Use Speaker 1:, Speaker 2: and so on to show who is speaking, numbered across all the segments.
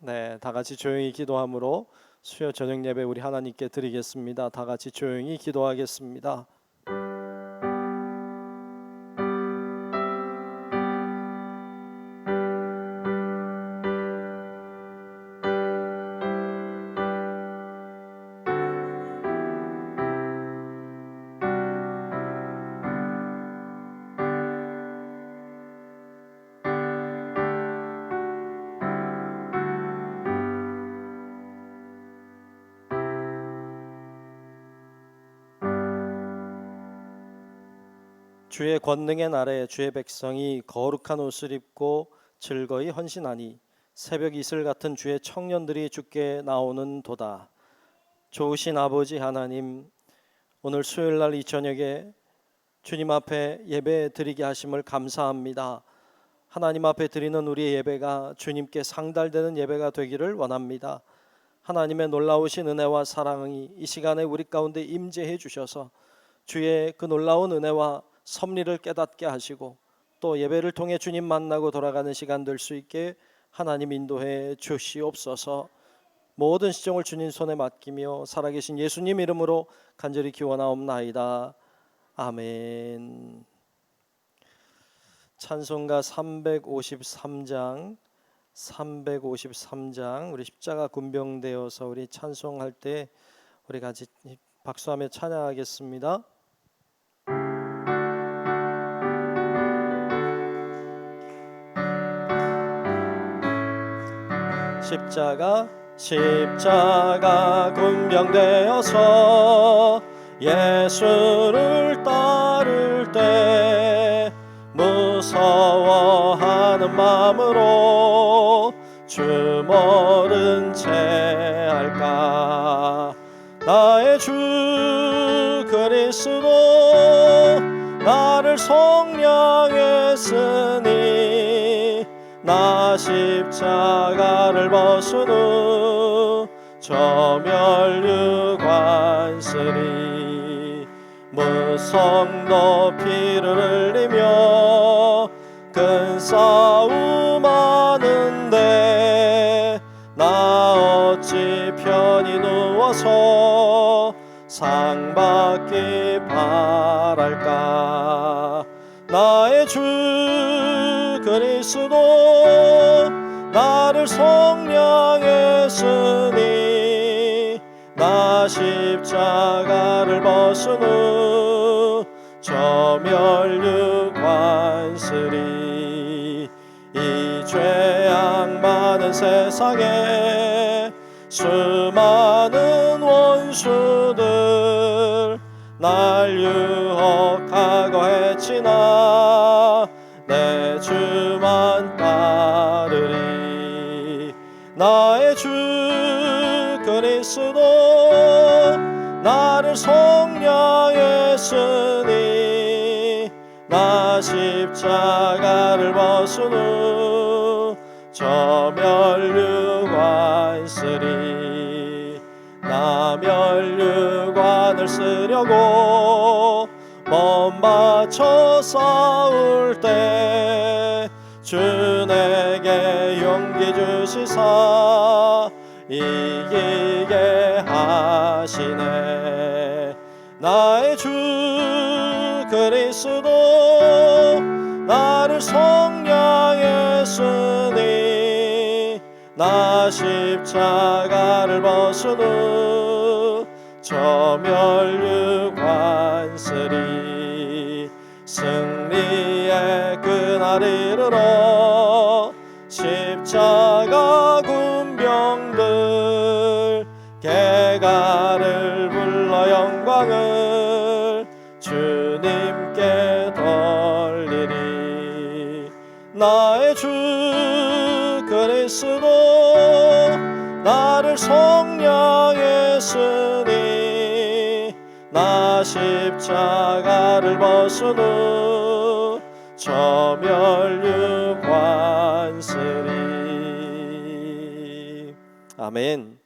Speaker 1: 네, 다 같이 조용히 기도함으로 수요 저녁 예배 우리 하나님께 드리겠습니다. 다 같이 조용히 기도하겠습니다. 주의 권능의 날에 주의 백성이 거룩한 옷을 입고 즐거이 헌신하니 새벽 이슬 같은 주의 청년들이 주께 나오는 도다. 좋으신 아버지 하나님, 오늘 수요일날 이 저녁에 주님 앞에 예배 드리게 하심을 감사합니다. 하나님 앞에 드리는 우리의 예배가 주님께 상달되는 예배가 되기를 원합니다. 하나님의 놀라우신 은혜와 사랑이 이 시간에 우리 가운데 임재해 주셔서 주의 그 놀라운 은혜와 섭리를 깨닫게 하시고 또 예배를 통해 주님 만나고 돌아가는 시간 될 수 있게 하나님 인도해 주시옵소서. 모든 시종을 주님 손에 맡기며 살아계신 예수님 이름으로 간절히 기원하옵나이다. 아멘. 찬송가 353장 우리 십자가 군병되어서 우리 찬송할 때 우리 같이 박수하며 찬양하겠습니다. 십자가 군병되어서 예수를 따를 때 무서워하는 마음으로 주 모른 채 할까. 나의 주 그리스도 나를 속량했으니 나 십자가를 벗은 후 저 멸류관 쓰리 무성도 피를 흘리며 큰 싸움 하는데 나 어찌 편히 누워서 상 받기 바랄까. 나의 주 그리스도 나를 속량했으니 나 십자가를 벗은 후 저 멸류관 쓰리 이 죄악 많은 세상에 수많은 원수들 날 유혹하고 해치나 내 주만 따르리. 나의 주 그리스도 나를 속량했으니 나 십자가를 벗은 후 저 멸류관 쓰리 나 멸류관을 쓰려고 몸 바쳐 싸울 때 주 내게 용기 주시사 이기게 하시네. 나의 주 그리스도 나를 속량했으니 나 십자가를 벗은 후 저 멸류관 쓰리 승리의 그날 이르러 십자가 군병들 개가를 불러 영광을 주님께 돌리리. 나의 주 그리스도 나를 속량했으니 나 십자가를 벗은 후 저 멸류관 쓰리. 아멘.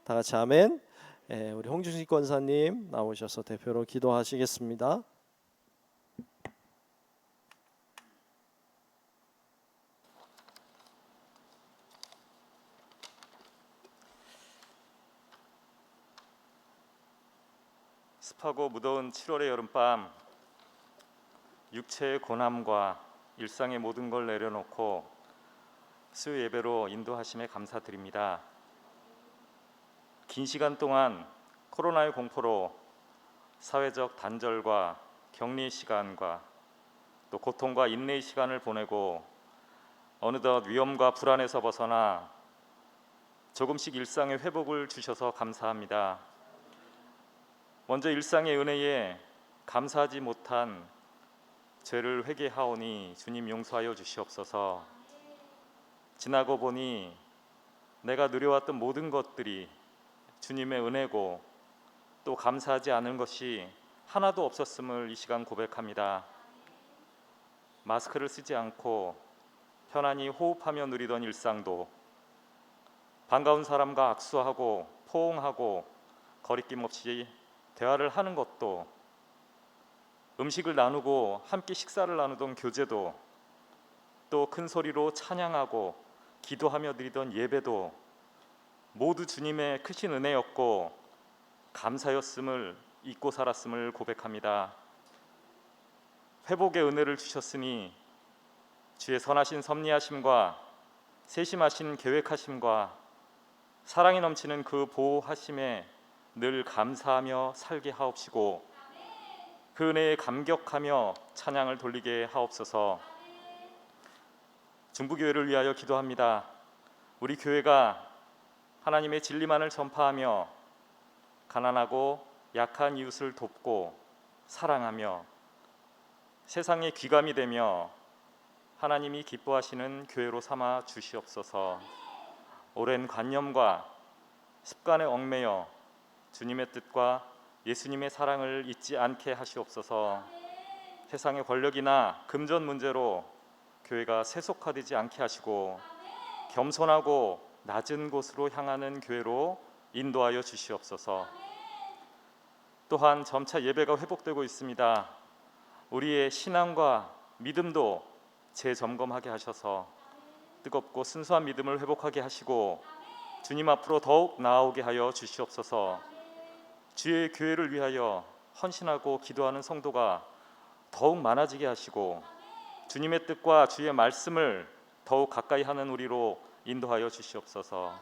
Speaker 1: 다 같이 아멘. 우리 홍준식 권사님 나오셔서 대표로 기도하시겠습니다.
Speaker 2: 습하고 무더운 7월의 여름밤, 육체의 고난과 일상의 모든 걸 내려놓고 수요 예배로 인도하심에 감사드립니다. 긴 시간 동안 코로나의 공포로 사회적 단절과 격리 시간과 또 고통과 인내의 시간을 보내고 어느덧 위험과 불안에서 벗어나 조금씩 일상의 회복을 주셔서 감사합니다. 먼저 일상의 은혜에 감사하지 못한 죄를 회개하오니 주님 용서하여 주시옵소서. 지나고 보니 내가 누려왔던 모든 것들이 주님의 은혜고 또 감사하지 않은 것이 하나도 없었음을 이 시간 고백합니다. 마스크를 쓰지 않고 편안히 호흡하며 누리던 일상도, 반가운 사람과 악수하고 포옹하고 거리낌 없이 대화를 하는 것도, 음식을 나누고 함께 식사를 나누던 교제도, 또 큰 소리로 찬양하고 기도하며 드리던 예배도 모두 주님의 크신 은혜였고 감사였음을 잊고 살았음을 고백합니다. 회복의 은혜를 주셨으니 주의 선하신 섭리하심과 세심하신 계획하심과 사랑이 넘치는 그 보호하심에 늘 감사하며 살게 하옵시고 그 은혜에 감격하며 찬양을 돌리게 하옵소서. 중부교회를 위하여 기도합니다. 우리 교회가 하나님의 진리만을 전파하며 가난하고 약한 이웃을 돕고 사랑하며 세상의 귀감이 되며 하나님이 기뻐하시는 교회로 삼아 주시옵소서. 오랜 관념과 습관에 얽매여 주님의 뜻과 예수님의 사랑을 잊지 않게 하시옵소서. 세상의 권력이나 금전 문제로 교회가 세속화되지 않게 하시고 겸손하고 낮은 곳으로 향하는 교회로 인도하여 주시옵소서. 또한 점차 예배가 회복되고 있습니다. 우리의 신앙과 믿음도 재점검하게 하셔서 뜨겁고 순수한 믿음을 회복하게 하시고 주님 앞으로 더욱 나아오게 하여 주시옵소서. 주의 교회를 위하여 헌신하고 기도하는 성도가 더욱 많아지게 하시고 주님의 뜻과 주의 말씀을 더욱 가까이 하는 우리로 인도하여 주시옵소서.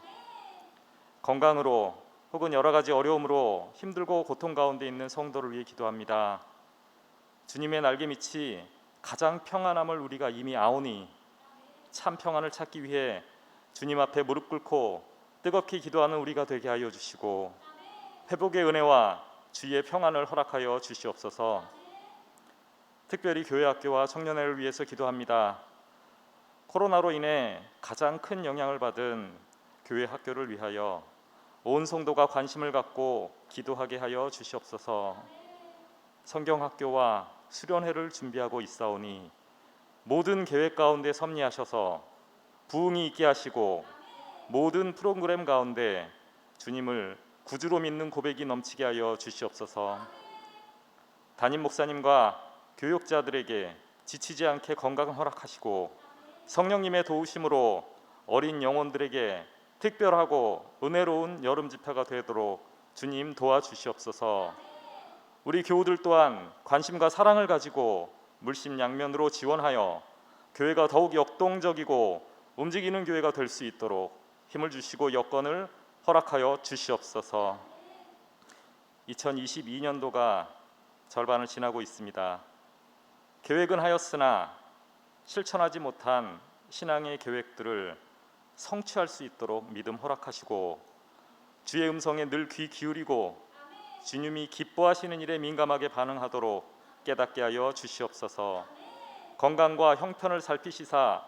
Speaker 2: 건강으로 혹은 여러 가지 어려움으로 힘들고 고통 가운데 있는 성도를 위해 기도합니다. 주님의 날개 밑이 가장 평안함을 우리가 이미 아오니 참 평안을 찾기 위해 주님 앞에 무릎 꿇고 뜨겁게 기도하는 우리가 되게 하여 주시고 회복의 은혜와 주의 평안을 허락하여 주시옵소서. 특별히 교회학교와 청년회를 위해서 기도합니다. 코로나로 인해 가장 큰 영향을 받은 교회 학교를 위하여 온 성도가 관심을 갖고 기도하게 하여 주시옵소서. 성경학교와 수련회를 준비하고 있사오니 모든 계획 가운데 섭리하셔서 부흥이 있게 하시고 모든 프로그램 가운데 주님을 구주로 믿는 고백이 넘치게 하여 주시옵소서. 담임 목사님과 교육자들에게 지치지 않게 건강 허락하시고 성령님의 도우심으로 어린 영혼들에게 특별하고 은혜로운 여름 집회가 되도록 주님 도와주시옵소서. 우리 교우들 또한 관심과 사랑을 가지고 물심양면으로 지원하여 교회가 더욱 역동적이고 움직이는 교회가 될 수 있도록 힘을 주시고 여건을 허락하여 주시옵소서. 2022년도가 절반을 지나고 있습니다. 계획은 하였으나 실천하지 못한 신앙의 계획들을 성취할 수 있도록 믿음 허락하시고 주의 음성에 늘 귀 기울이고 주님이 기뻐하시는 일에 민감하게 반응하도록 깨닫게 하여 주시옵소서. 건강과 형편을 살피시사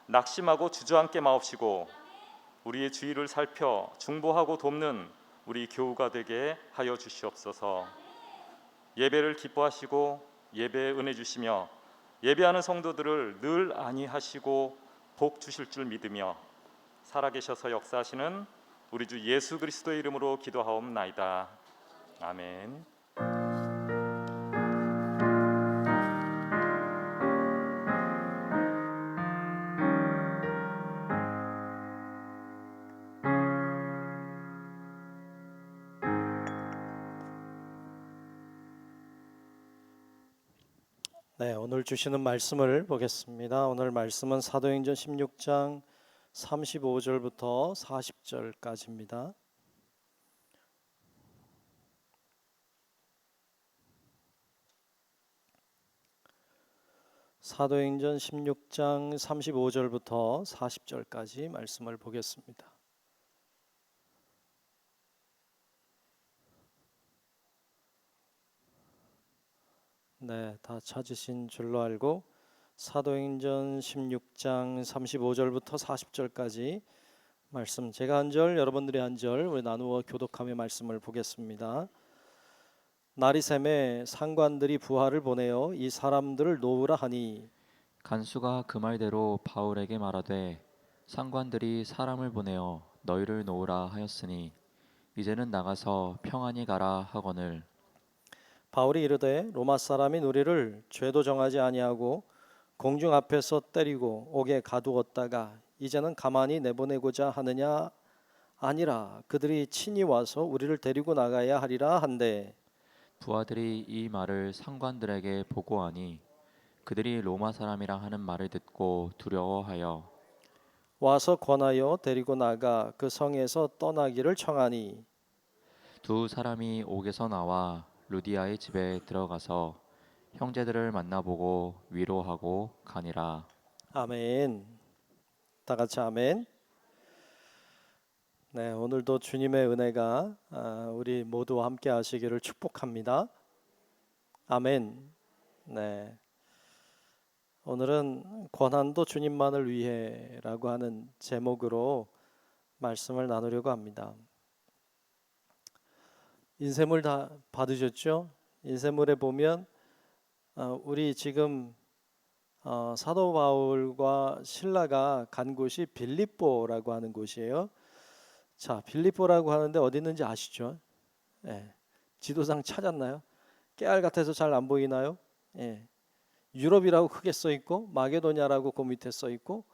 Speaker 2: 낙심하고 주저앉게 마옵시고 우리의 주의를 살펴 중보하고 돕는 우리 교우가 되게 하여 주시옵소서. 예배를 기뻐하시고 예배에 은혜 주시며 예배하는 성도들을 늘 안위하시고 복 주실 줄 믿으며 살아계셔서 역사하시는 우리 주 예수 그리스도의 이름으로 기도하옵나이다. 아멘.
Speaker 1: 네, 오늘 주시는 말씀을 보겠습니다. 오늘 말씀은 사도행전 16장 35절부터 40절까지입니다. 사도행전 16장 35절부터 40절까지 말씀을 보겠습니다. 네, 다 찾으신 줄로 알고 사도행전 16장 35절부터 40절까지 말씀, 제가 한 절, 여러분들이 한 절, 우리 나누어 교독하며 말씀을 보겠습니다. 날이 새매 상관들이 부하를 보내어 이 사람들을 놓으라 하니
Speaker 3: 간수가 그 말대로 바울에게 말하되 상관들이 사람을 보내어 너희를 놓으라 하였으니 이제는 나가서 평안히 가라 하거늘.
Speaker 1: 바울이 이르되 로마 사람인 우리를 죄도 정하지 아니하고 공중 앞에서 때리고 옥에 가두었다가 이제는 가만히 내보내고자 하느냐? 아니라 그들이 친히 와서 우리를 데리고 나가야 하리라 한대.
Speaker 3: 부하들이 이 말을 상관들에게 보고하니 그들이 로마 사람이라 하는 말을 듣고 두려워하여
Speaker 1: 와서 권하여 데리고 나가 그 성에서 떠나기를 청하니
Speaker 3: 두 사람이 옥에서 나와 루디아의 집에 들어가서 형제들을 만나보고 위로하고 가니라.
Speaker 1: 아멘. 다 같이 아멘. 네, 오늘도 주님의 은혜가 우리 모두와 함께 하시기를 축복합니다. 아멘. 네. 오늘은 고난도 주님만을 위해라고 하는 제목으로 말씀을 나누려고 합니다. 인쇄물 다 받으셨죠? 인쇄물에 보면 우리 지금 사도 바울과 실라가 간 곳이 빌립보라고 하는 곳이에요. 자, 빌립보라고 하는데 어디 있는지 아시죠? 예. 지도상 찾았나요? 깨알 같아서 잘 안 보이나요? 예. 유럽이라고 크게 써 있고 마게도냐라고 그 밑에 써 있고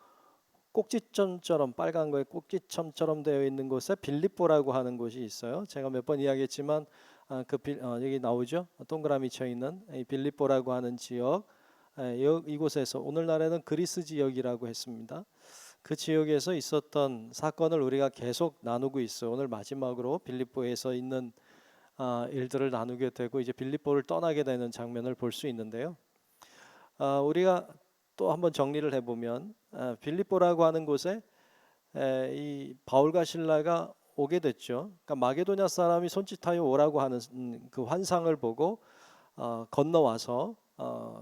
Speaker 1: 꼭지점처럼 빨간 거에 꼭지점처럼 되어 있는 곳에 빌립보라고 하는 곳이 있어요. 제가 몇 번 이야기했지만 여기 나오죠. 동그라미 쳐 있는 이 빌립보라고 하는 지역, 이곳에서 오늘날에는 그리스 지역이라고 했습니다. 그 지역에서 있었던 사건을 우리가 계속 나누고 있어요. 오늘 마지막으로 빌립보에서 있는 일들을 나누게 되고 이제 빌립보를 떠나게 되는 장면을 볼 수 있는데요. 우리가 또 한번 정리를 해보면 빌립보라고 하는 곳에 이 바울과 실라가 오게 됐죠. 그러니까 마게도냐 사람이 손짓하여 오라고 하는 그 환상을 보고 건너와서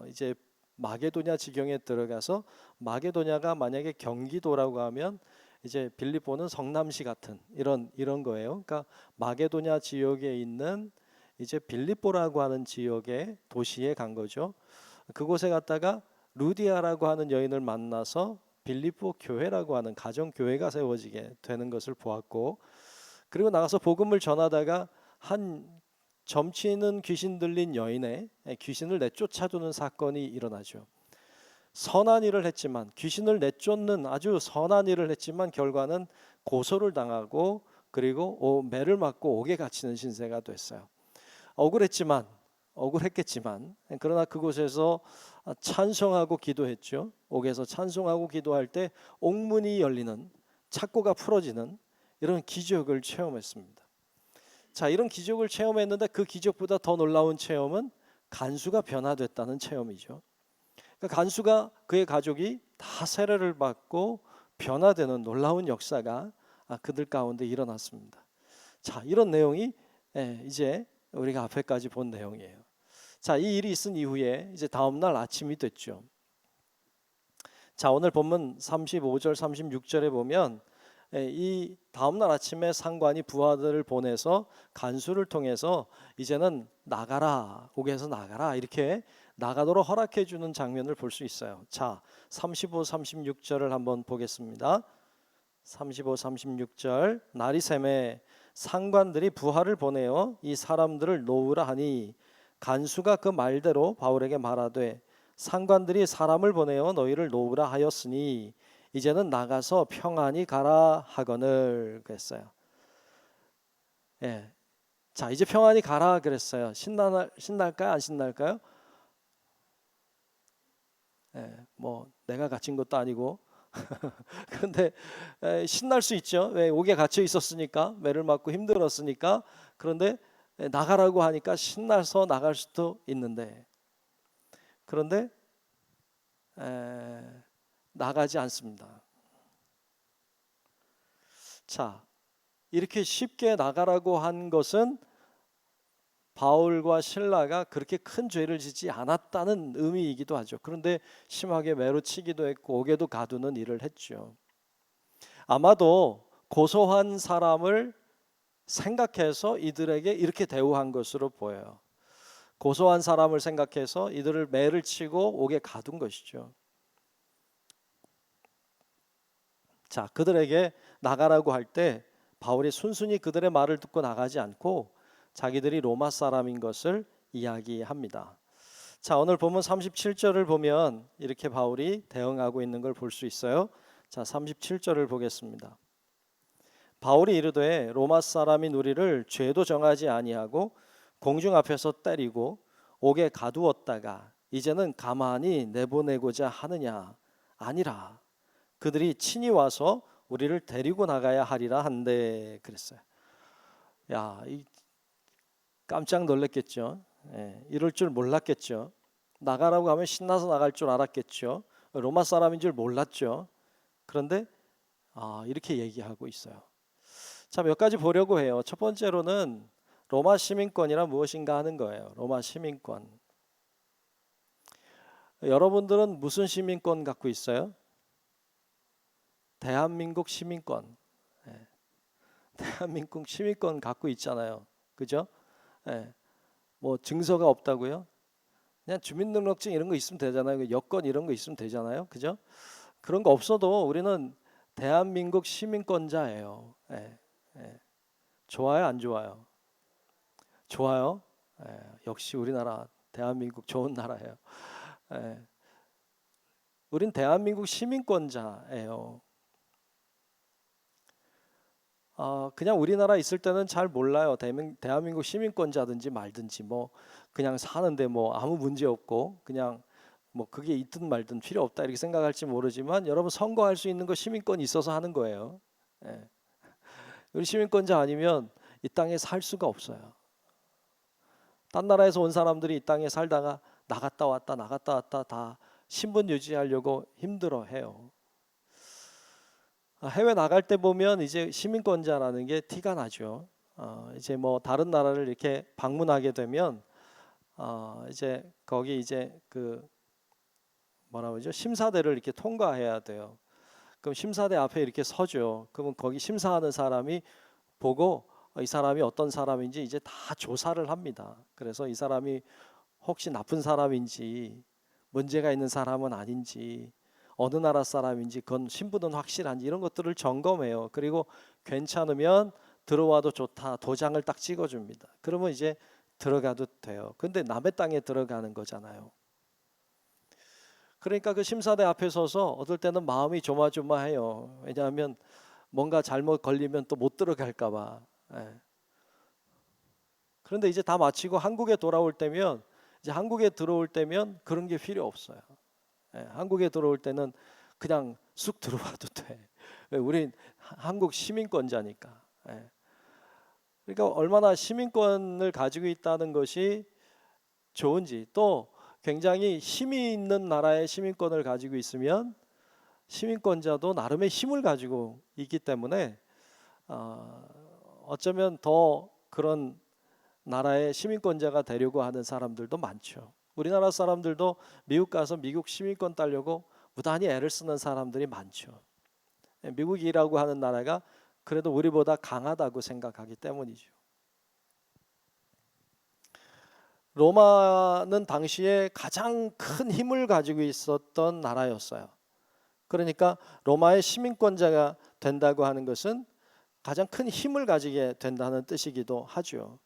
Speaker 1: 이제 마게도냐 지경에 들어가서, 마게도냐가 만약에 경기도라고 하면 이제 빌립보는 성남시 같은 이런 거예요. 그러니까 마게도냐 지역에 있는 이제 빌립보라고 하는 지역의 도시에 간 거죠. 그곳에 갔다가 루디아라고 하는 여인을 만나서 빌립보 교회라고 하는 가정 교회가 세워지게 되는 것을 보았고, 그리고 나가서 복음을 전하다가 한 점치는 귀신 들린 여인의 귀신을 내쫓아주는 사건이 일어나죠. 선한 일을 했지만, 귀신을 내쫓는 아주 선한 일을 했지만 결과는 고소를 당하고 그리고 매를 맞고 옥에 갇히는 신세가 됐어요. 억울했겠지만 그러나 그곳에서 찬송하고 기도했죠. 옥에서 찬송하고 기도할 때 옥문이 열리는, 착고가 풀어지는 이런 기적을 체험했습니다. 자, 이런 기적을 체험했는데 그 기적보다 더 놀라운 체험은 간수가 변화됐다는 체험이죠. 그러니까 간수가, 그의 가족이 다 세례를 받고 변화되는 놀라운 역사가 그들 가운데 일어났습니다. 자, 이런 내용이 이제 우리가 앞에까지 본 내용이에요. 자, 이 일이 있은 이후에 이제 다음 날 아침이 됐죠. 자, 오늘 본문 35절 36절에 보면 이 다음 날 아침에 상관이 부하들을 보내서 간수를 통해서 이제는 나가라, 옥에서 나가라, 이렇게 나가도록 허락해 주는 장면을 볼 수 있어요. 자, 35, 36절을 한번 보겠습니다. 35, 36절. 날이 새매 상관들이 부하를 보내어 이 사람들을 놓으라 하니 간수가 그 말대로 바울에게 말하되 상관들이 사람을 보내어 너희를 놓으라 하였으니 이제는 나가서 평안히 가라 하거늘 그랬어요. 예. 자, 이제 평안히 가라 그랬어요. 신날까요? 안 신날까요? 뭐 내가 갇힌 것도 아니고. 그런데 신날 수 있죠. 왜? 옥에 갇혀 있었으니까, 매를 맞고 힘들었으니까. 그런데 나가라고 하니까 신나서 나갈 수도 있는데, 그런데 나가지 않습니다. 자, 이렇게 쉽게 나가라고 한 것은 바울과 실라가 그렇게 큰 죄를 짓지 않았다는 의미이기도 하죠. 그런데 심하게 매로 치기도 했고 옥에도 가두는 일을 했죠. 아마도 고소한 사람을 생각해서 이들에게 이렇게 대우한 것으로 보여요. 고소한 사람을 생각해서 이들을 매를 치고 옥에 가둔 것이죠. 자, 그들에게 나가라고 할 때 바울이 순순히 그들의 말을 듣고 나가지 않고 자기들이 로마 사람인 것을 이야기합니다. 자, 오늘 본문 37절을 보면 이렇게 바울이 대응하고 있는 걸 볼 수 있어요. 자, 37절을 보겠습니다. 바울이 이르되 로마 사람인 우리를 죄도 정하지 아니하고 공중 앞에서 때리고 옥에 가두었다가 이제는 가만히 내보내고자 하느냐? 아니라 그들이 친히 와서 우리를 데리고 나가야 하리라 한데 그랬어요. 야, 깜짝 놀랐겠죠. 이럴 줄 몰랐겠죠. 나가라고 하면 신나서 나갈 줄 알았겠죠. 로마 사람인 줄 몰랐죠. 그런데 이렇게 얘기하고 있어요. 자, 몇 가지 보려고 해요. 첫 번째로는 로마 시민권이란 무엇인가 하는 거예요. 로마 시민권. 여러분들은 무슨 시민권 갖고 있어요? 대한민국 시민권. 대한민국 시민권 갖고 있잖아요. 그죠? 뭐 증서가 없다고요? 그냥 주민등록증 이런 거 있으면 되잖아요. 여권 이런 거 있으면 되잖아요. 그죠? 그런 거 없어도 우리는 대한민국 시민권자예요. 좋아요, 안 좋아요? 좋아요. 역시 우리나라 대한민국 좋은 나라예요. 우린 대한민국 시민권자예요. 그냥 우리나라 있을 때는 잘 몰라요. 대한민국 시민권자든지 말든지 뭐 그냥 사는데 뭐 아무 문제 없고 그냥 뭐 그게 있든 말든 필요 없다 이렇게 생각할지 모르지만 여러분 선거할 수 있는 거 시민권이 있어서 하는 거예요. 우리 시민권자 아니면 이 땅에 살 수가 없어요. 딴 나라에서 온 사람들이 이 땅에 살다가 나갔다 왔다 다 신분 유지하려고 힘들어해요. 해외 나갈 때 보면 이제 시민권자라는 게 티가 나죠. 이제 뭐 다른 나라를 이렇게 방문하게 되면 이제 거기 이제 그 뭐라 그러죠? 심사대를 이렇게 통과해야 돼요. 그럼 심사대 앞에 이렇게 서죠. 그러면 거기 심사하는 사람이 보고 이 사람이 어떤 사람인지 이제 다 조사를 합니다. 그래서 이 사람이 혹시 나쁜 사람인지 문제가 있는 사람은 아닌지 어느 나라 사람인지 그건 신분은 확실한지 이런 것들을 점검해요. 그리고 괜찮으면 들어와도 좋다 도장을 딱 찍어줍니다. 그러면 이제 들어가도 돼요. 근데 남의 땅에 들어가는 거잖아요. 그러니까 그 심사대 앞에 서서 어떨 때는 마음이 조마조마해요. 왜냐하면 뭔가 잘못 걸리면 또 못 들어갈까 봐. 그런데 이제 다 마치고 한국에 돌아올 때면 이제 한국에 들어올 때면 그런 게 필요 없어요. 한국에 들어올 때는 그냥 쑥 들어와도 돼. 우린 한국 시민권자니까. 그러니까 얼마나 시민권을 가지고 있다는 것이 좋은지, 또 굉장히 힘이 있는 나라의 시민권을 가지고 있으면 시민권자도 나름의 힘을 가지고 있기 때문에 어쩌면 더 그런 나라의 시민권자가 되려고 하는 사람들도 많죠. 우리나라 사람들도 미국 가서 미국 시민권 따려고 무단히 애를 쓰는 사람들이 많죠. 미국이라고 하는 나라가 그래도 우리보다 강하다고 생각하기 때문이죠. 로마는 당시에 가장 큰 힘을 가지고 있었던 나라였어요. 그러니까 로마의 시민권자가 된다고 하는 것은 가장 큰 힘을 가지게 된다는 뜻이기도 하죠.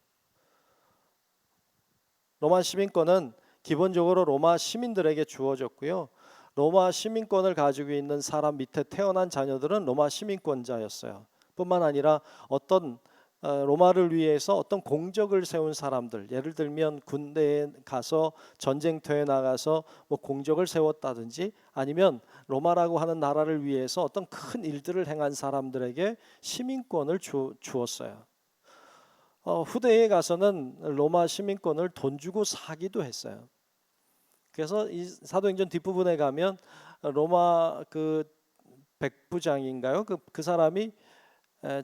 Speaker 1: 로마 시민권은 기본적으로 로마 시민들에게 주어졌고요. 로마 시민권을 가지고 있는 사람 밑에 태어난 자녀들은 로마 시민권자였어요. 뿐만 아니라 어떤 로마를 위해서 어떤 공적을 세운 사람들, 예를 들면 군대에 가서 전쟁터에 나가서 뭐 공적을 세웠다든지, 아니면 로마라고 하는 나라를 위해서 어떤 큰 일들을 행한 사람들에게 시민권을 주었어요. 후대에 가서는 로마 시민권을 돈 주고 사기도 했어요. 그래서 이 사도행전 뒷부분에 가면 로마 그 백부장인가요? 그 사람이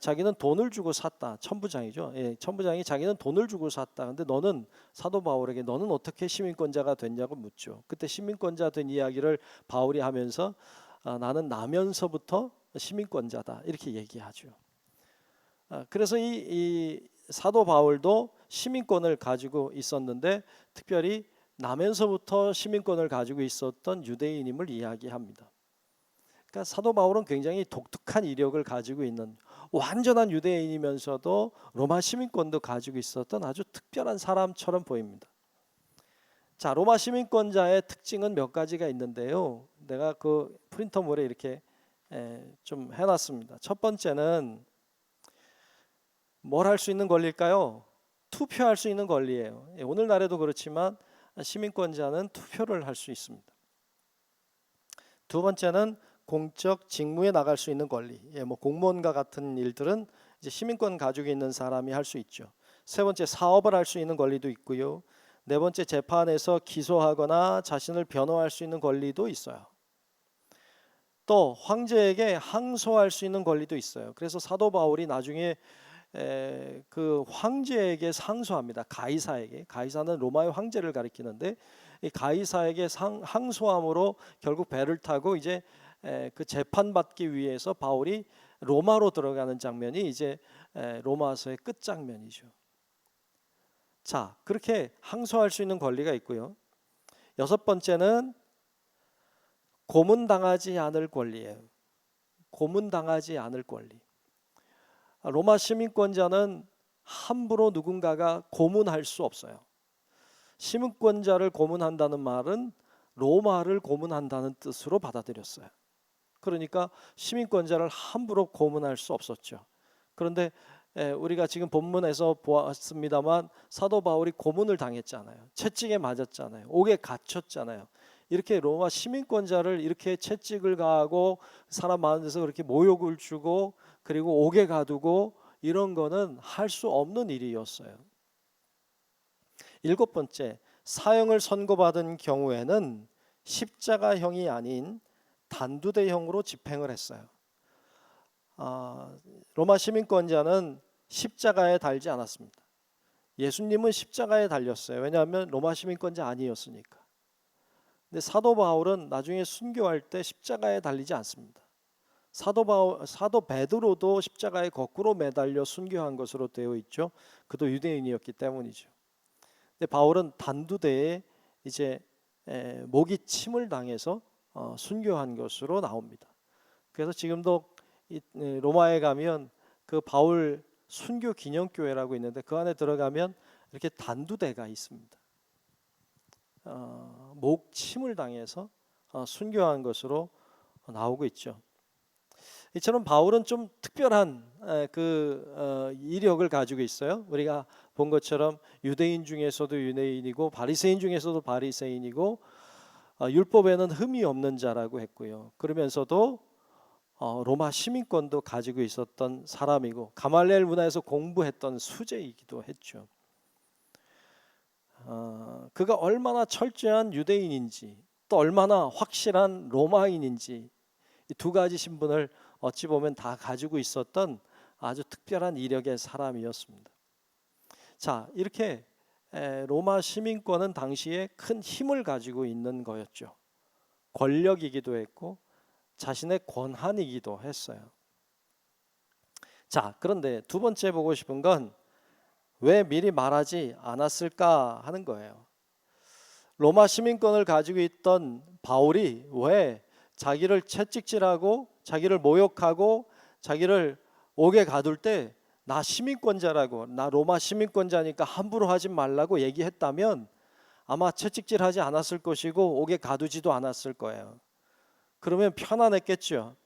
Speaker 1: 자기는 돈을 주고 샀다. 천부장이죠. 예, 천부장이 자기는 돈을 주고 샀다. 근데 너는, 사도 바울에게 너는 어떻게 시민권자가 됐냐고 묻죠. 그때 시민권자 된 이야기를 바울이 하면서 나는 나면서부터 시민권자다, 이렇게 얘기하죠. 그래서 이 사도 바울도 시민권을 가지고 있었는데, 특별히 나면서부터 시민권을 가지고 있었던 유대인임을 이야기합니다. 그러니까 사도 바울은 굉장히 독특한 이력을 가지고 있는, 완전한 유대인이면서도 로마 시민권도 가지고 있었던 아주 특별한 사람처럼 보입니다. 자, 로마 시민권자의 특징은 몇 가지가 있는데요. 내가 그 프린터물에 이렇게 좀 해놨습니다. 첫 번째는 뭘 할 수 있는 권리일까요? 투표할 수 있는 권리예요. 오늘날에도 그렇지만 시민권자는 투표를 할 수 있습니다. 두 번째는 공적 직무에 나갈 수 있는 권리. 뭐 공무원과 같은 일들은 이제 시민권 가지고 있는 사람이 할 수 있죠. 세 번째, 사업을 할 수 있는 권리도 있고요. 네 번째, 재판에서 기소하거나 자신을 변호할 수 있는 권리도 있어요. 또 황제에게 항소할 수 있는 권리도 있어요. 그래서 사도 바울이 나중에 그 황제에게 상소합니다. 가이사에게. 가이사는 로마의 황제를 가리키는데, 이 가이사에게 항소함으로 결국 배를 타고 이제 그 재판받기 위해서 바울이 로마로 들어가는 장면이 이제 로마서의 끝장면이죠. 자, 그렇게 항소할 수 있는 권리가 있고요. 여섯 번째는 고문당하지 않을 권리예요. 고문당하지 않을 권리. 로마 시민권자는 함부로 누군가가 고문할 수 없어요. 시민권자를 고문한다는 말은 로마를 고문한다는 뜻으로 받아들였어요. 그러니까 시민권자를 함부로 고문할 수 없었죠. 그런데 우리가 지금 본문에서 보았습니다만 사도 바울이 고문을 당했잖아요. 채찍에 맞았잖아요. 옥에 갇혔잖아요. 이렇게 로마 시민권자를 이렇게 채찍을 가하고 사람 많은 데서 그렇게 모욕을 주고 그리고 옥에 가두고 이런 거는 할 수 없는 일이었어요. 일곱 번째, 사형을 선고받은 경우에는 십자가형이 아닌 단두대형으로 집행을 했어요. 로마 시민권자는 십자가에 달지 않았습니다. 예수님은 십자가에 달렸어요. 왜냐하면 로마 시민권자 아니었으니까. 근데 사도 바울은 나중에 순교할 때 십자가에 달리지 않습니다. 사도 베드로도 십자가에 거꾸로 매달려 순교한 것으로 되어 있죠. 그도 유대인이었기 때문이죠. 근데 바울은 단두대에 이제 목이 침을 당해서 순교한 것으로 나옵니다. 그래서 지금도 로마에 가면 그 바울 순교 기념교회라고 있는데 그 안에 들어가면 이렇게 단두대가 있습니다. 목 침을 당해서 순교한 것으로 나오고 있죠. 이처럼 바울은 좀 특별한 이력을 가지고 있어요. 우리가 본 것처럼 유대인 중에서도 유대인이고 바리새인 중에서도 바리새인이고 율법에는 흠이 없는 자라고 했고요. 그러면서도 로마 시민권도 가지고 있었던 사람이고 가말리엘 문화에서 공부했던 수재이기도 했죠. 그가 얼마나 철저한 유대인인지 또 얼마나 확실한 로마인인지 이 두 가지 신분을 어찌 보면 다 가지고 있었던 아주 특별한 이력의 사람이었습니다. 자, 이렇게 로마 시민권은 당시에 큰 힘을 가지고 있는 거였죠. 권력이기도 했고 자신의 권한이기도 했어요. 자, 그런데 두 번째 보고 싶은 건 왜 미리 말하지 않았을까 하는 거예요. 로마 시민권을 가지고 있던 바울이 왜 자기를 채찍질하고 자기를 모욕하고 자기를 옥에 가둘 때 나 시민권자라고, 나 로마 시민권자니까 함부로 하지 말라고 얘기했다면 아마 채찍질하지 않았을 것이고 옥에 가두지도 않았을 거예요. 그러면 편안했겠죠.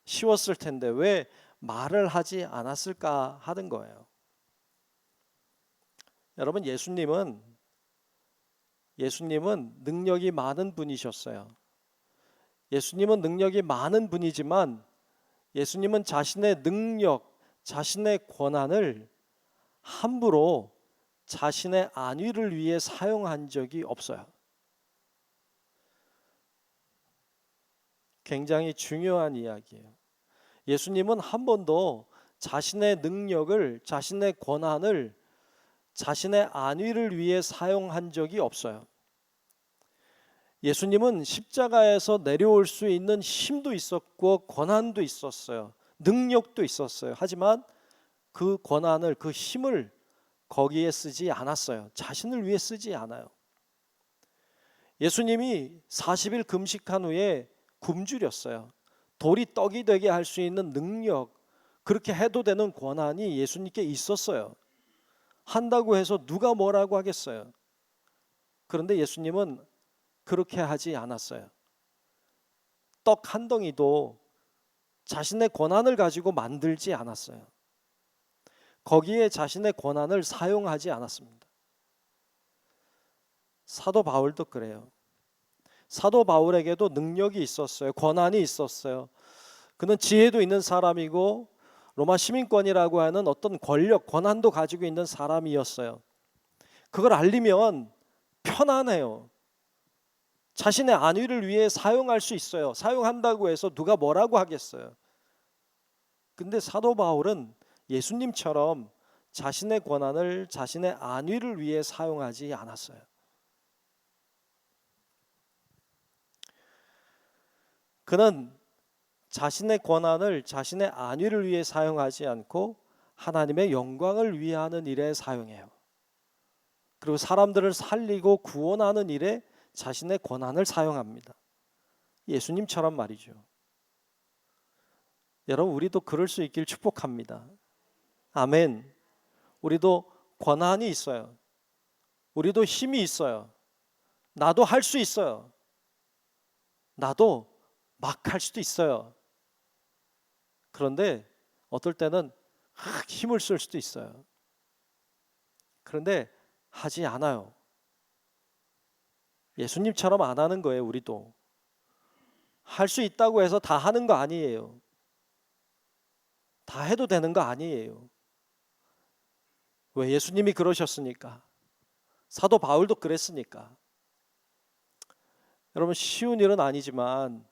Speaker 1: 쉬웠을 텐데 왜 말을 하지 않았을까 하는 거예요. 여러분, 예수님은 능력이 많은 분이셨어요. 예수님은 능력이 많은 분이지만 예수님은 자신의 능력, 자신의 권한을 함부로 자신의 안위를 위해 사용한 적이 없어요. 굉장히 중요한 이야기예요. 예수님은 한 번도 자신의 능력을, 자신의 권한을 자신의 안위를 위해 사용한 적이 없어요. 예수님은 십자가에서 내려올 수 있는 힘도 있었고 권한도 있었어요. 능력도 있었어요. 하지만 그 권한을, 그 힘을 거기에 쓰지 않았어요. 자신을 위해 쓰지 않아요. 예수님이 40일 금식한 후에 굶주렸어요. 돌이 떡이 되게 할 수 있는 능력, 그렇게 해도 되는 권한이 예수님께 있었어요. 한다고 해서 누가 뭐라고 하겠어요? 그런데 예수님은 그렇게 하지 않았어요. 떡 한 덩이도 자신의 권한을 가지고 만들지 않았어요. 거기에 자신의 권한을 사용하지 않았습니다. 사도 바울도 그래요. 사도 바울에게도 능력이 있었어요. 권한이 있었어요. 그는 지혜도 있는 사람이고 로마 시민권이라고 하는 어떤 권력, 권한도 가지고 있는 사람이었어요. 그걸 알리면 편안해요. 자신의 안위를 위해 사용할 수 있어요. 사용한다고 해서 누가 뭐라고 하겠어요? 근데 사도 바울은 예수님처럼 자신의 권한을 자신의 안위를 위해 사용하지 않았어요. 그는 자신의 권한을 자신의 안위를 위해 사용하지 않고 하나님의 영광을 위하는 일에 사용해요. 그리고 사람들을 살리고 구원하는 일에 자신의 권한을 사용합니다. 예수님처럼 말이죠. 여러분, 우리도 그럴 수 있길 축복합니다. 아멘. 우리도 권한이 있어요. 우리도 힘이 있어요. 나도 할 수 있어요. 나도 막 할 수도 있어요. 그런데 어떨 때는 힘을 쓸 수도 있어요. 그런데 하지 않아요. 예수님처럼 안 하는 거예요. 우리도 할 수 있다고 해서 다 하는 거 아니에요. 다 해도 되는 거 아니에요. 왜? 예수님이 그러셨으니까. 사도 바울도 그랬으니까. 여러분, 쉬운 일은 아니지만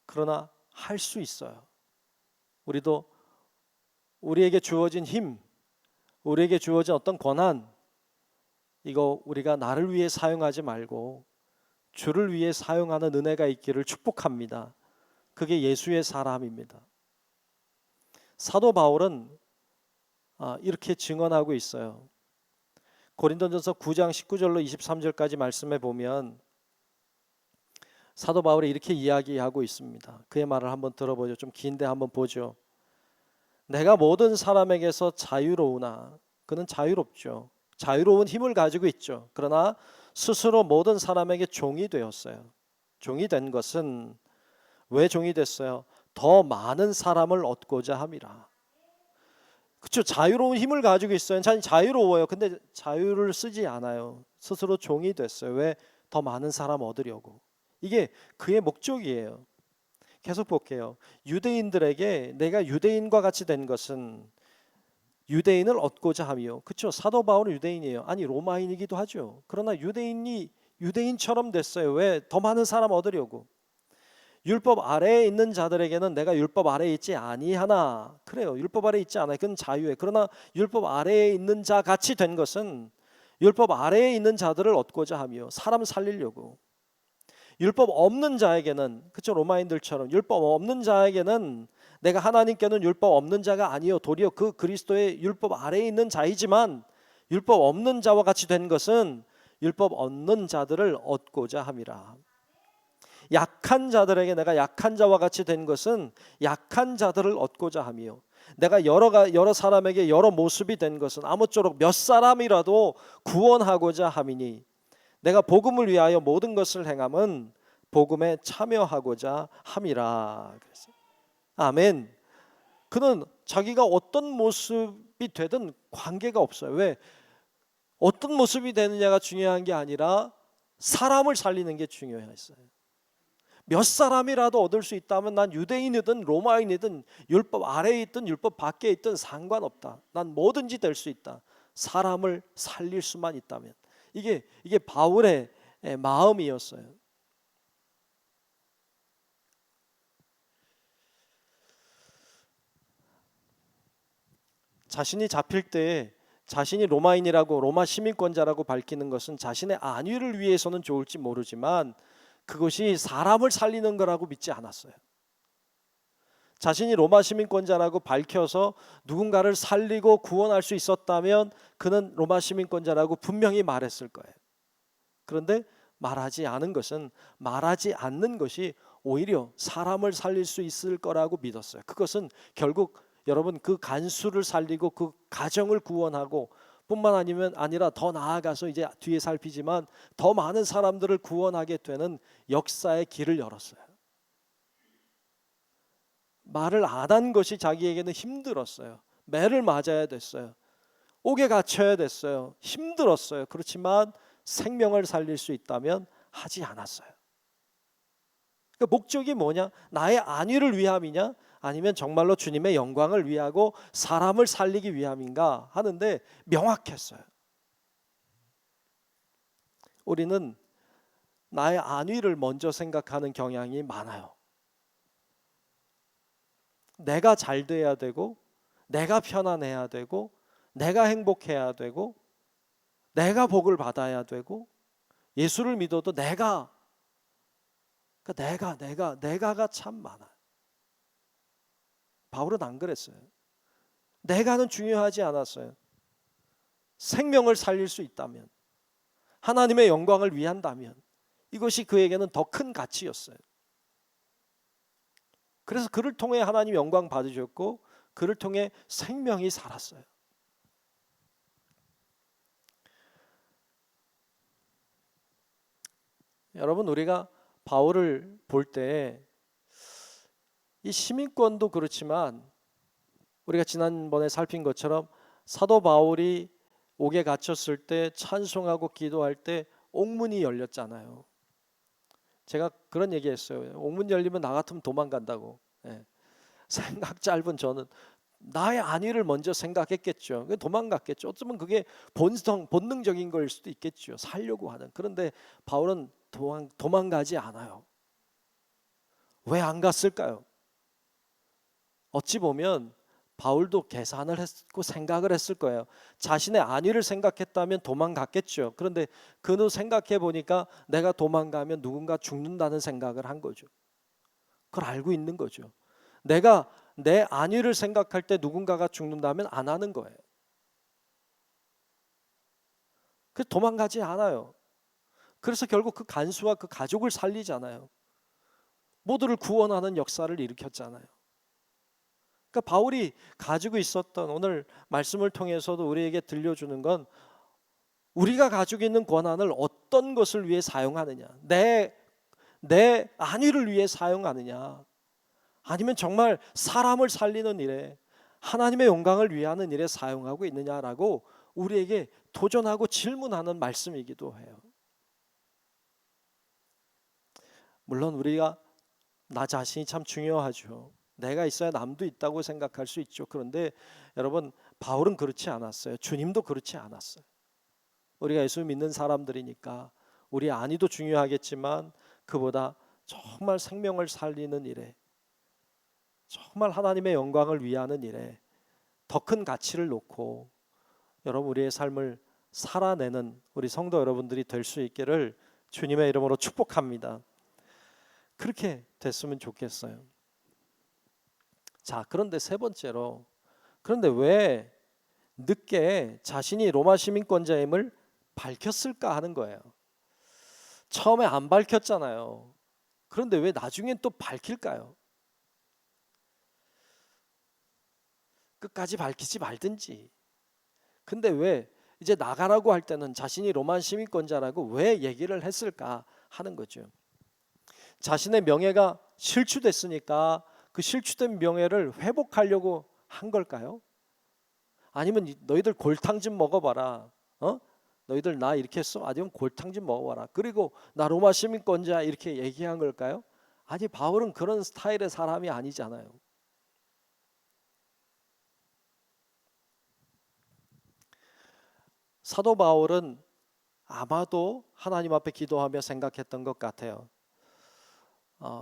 Speaker 1: 그러나 할 수 있어요. 우리도 우리에게 주어진 힘, 우리에게 주어진 어떤 권한, 이거 우리가 나를 위해 사용하지 말고 주를 위해 사용하는 은혜가 있기를 축복합니다. 그게 예수의 사람입니다. 사도 바울은 이렇게 증언하고 있어요. 고린도전서 9장 19절로 23절까지 말씀해 보면 사도 바울이 이렇게 이야기하고 있습니다. 그의 말을 한번 들어보죠. 좀 긴데 한번 보죠. 내가 모든 사람에게서 자유로우나, 그는 자유롭죠. 자유로운 힘을 가지고 있죠. 그러나 스스로 모든 사람에게 종이 되었어요. 종이 된 것은 왜 종이 됐어요? 더 많은 사람을 얻고자 함이라. 그렇죠. 자유로운 힘을 가지고 있어요. 자유로워요. 근데 자유를 쓰지 않아요. 스스로 종이 됐어요. 왜? 더 많은 사람 얻으려고. 이게 그의 목적이에요. 계속 볼게요. 유대인들에게 내가 유대인과 같이 된 것은 유대인을 얻고자 함이요. 그렇죠. 사도 바울은 유대인이에요. 아니, 로마인이기도 하죠. 그러나 유대인이 유대인처럼 됐어요. 왜? 더 많은 사람 얻으려고. 율법 아래에 있는 자들에게는 내가 율법 아래에 있지 아니하나. 그래요. 율법 아래에 있지 않아요. 그건 자유예요. 그러나 율법 아래에 있는 자 같이 된 것은 율법 아래에 있는 자들을 얻고자 함이요. 사람 살리려고. 율법 없는 자에게는, 그렇죠, 로마인들처럼 율법 없는 자에게는 내가 하나님께는 율법 없는 자가 아니요 도리어 그 그리스도의 율법 아래에 있는 자이지만 율법 없는 자와 같이 된 것은 율법 없는 자들을 얻고자 함이라. 약한 자들에게 내가 약한 자와 같이 된 것은 약한 자들을 얻고자 함이요. 내가 여러 사람에게 여러 모습이 된 것은 아무쪼록 몇 사람이라도 구원하고자 함이니 내가 복음을 위하여 모든 것을 행함은 복음에 참여하고자 함이라. 그랬어요. 아멘. 그는 자기가 어떤 모습이 되든 관계가 없어요. 왜? 어떤 모습이 되느냐가 중요한 게 아니라 사람을 살리는 게 중요했어요. 몇 사람이라도 얻을 수 있다면 난 유대인이든 로마인이든 율법 아래에 있든 율법 밖에 있든 상관없다. 난 뭐든지 될 수 있다. 사람을 살릴 수만 있다면. 이게 바울의 마음이었어요. 자신이 잡힐 때 자신이 로마인이라고 로마 시민권자라고 밝히는 것은 자신의 안위를 위해서는 좋을지 모르지만 그것이 사람을 살리는 거라고 믿지 않았어요. 자신이 로마 시민권자라고 밝혀서 누군가를 살리고 구원할 수 있었다면 그는 로마 시민권자라고 분명히 말했을 거예요. 그런데 말하지 않는 것이 오히려 사람을 살릴 수 있을 거라고 믿었어요. 그것은 결국 여러분 그 간수를 살리고 그 가정을 구원하고 뿐만 아니라 더 나아가서 이제 뒤에 살피지만 더 많은 사람들을 구원하게 되는 역사의 길을 열었어요. 말을 안 한 것이 자기에게는 힘들었어요. 매를 맞아야 됐어요. 옥에 갇혀야 됐어요. 힘들었어요. 그렇지만 생명을 살릴 수 있다면 하지 않았어요. 그러니까 목적이 뭐냐? 나의 안위를 위함이냐? 아니면 정말로 주님의 영광을 위하고 사람을 살리기 위함인가 하는데 명확했어요. 우리는 나의 안위를 먼저 생각하는 경향이 많아요. 내가 잘 돼야 되고 내가 편안해야 되고 내가 행복해야 되고 내가 복을 받아야 되고 예수를 믿어도 내가가 참 많아요. 바울은 안 그랬어요. 내가는 중요하지 않았어요. 생명을 살릴 수 있다면, 하나님의 영광을 위한다면 이것이 그에게는 더 큰 가치였어요. 그래서 그를 통해 하나님 영광 받으셨고 그를 통해 생명이 살았어요. 여러분, 우리가 바울을 볼 때 이 시민권도 그렇지만 우리가 지난번에 살핀 것처럼 사도 바울이 옥에 갇혔을 때 찬송하고 기도할 때 옥문이 열렸잖아요. 제가 그런 얘기했어요. 옥문 열리면 나 같으면 도망간다고. 생각 짧은 저는 나의 안위를 먼저 생각했겠죠. 도망갔겠죠. 어쩌면 그게 본능적인 걸 수도 있겠죠. 살려고 하는. 그런데 바울은 도망가지 않아요. 왜 안 갔을까요? 어찌 보면 바울도 계산을 했고 생각을 했을 거예요. 자신의 안위를 생각했다면 도망갔겠죠. 그런데 그 후 생각해 보니까 내가 도망가면 누군가 죽는다는 생각을 한 거죠. 그걸 알고 있는 거죠. 내가 내 안위를 생각할 때 누군가가 죽는다면 안 하는 거예요. 그래서 도망가지 않아요. 그래서 결국 그 간수와 그 가족을 살리잖아요. 모두를 구원하는 역사를 일으켰잖아요. 그러니까 바울이 가지고 있었던 오늘 말씀을 통해서도 우리에게 들려주는 건 우리가 가지고 있는 권한을 어떤 것을 위해 사용하느냐, 내 안위를 위해 사용하느냐, 아니면 정말 사람을 살리는 일에 하나님의 영광을 위하는 일에 사용하고 있느냐라고 우리에게 도전하고 질문하는 말씀이기도 해요. 물론 우리가 나 자신이 참 중요하죠. 내가 있어야 남도 있다고 생각할 수 있죠. 그런데 여러분, 바울은 그렇지 않았어요. 주님도 그렇지 않았어요. 우리가 예수 믿는 사람들이니까 우리 안위도 중요하겠지만 그보다 정말 생명을 살리는 일에, 정말 하나님의 영광을 위하는 일에 더 큰 가치를 놓고 여러분 우리의 삶을 살아내는 우리 성도 여러분들이 될 수 있기를 주님의 이름으로 축복합니다. 그렇게 됐으면 좋겠어요. 자, 그런데 세 번째로, 그런데 왜 늦게 자신이 로마 시민권자임을 밝혔을까 하는 거예요. 처음에 안 밝혔잖아요. 그런데 왜 나중엔 또 밝힐까요? 끝까지 밝히지 말든지. 근데 왜 이제 나가라고 할 때는 자신이 로마 시민권자라고 왜 얘기를 했을까 하는 거죠. 자신의 명예가 실추됐으니까 그 실추된 명예를 회복하려고 한 걸까요? 아니면 너희들 골탕 좀 먹어봐라. 너희들 나 이렇게 했어? 아니면 골탕 좀 먹어봐라. 그리고 나 로마 시민권자 이렇게 얘기한 걸까요? 아니, 바울은 그런 스타일의 사람이 아니잖아요. 사도 바울은 아마도 하나님 앞에 기도하며 생각했던 것 같아요.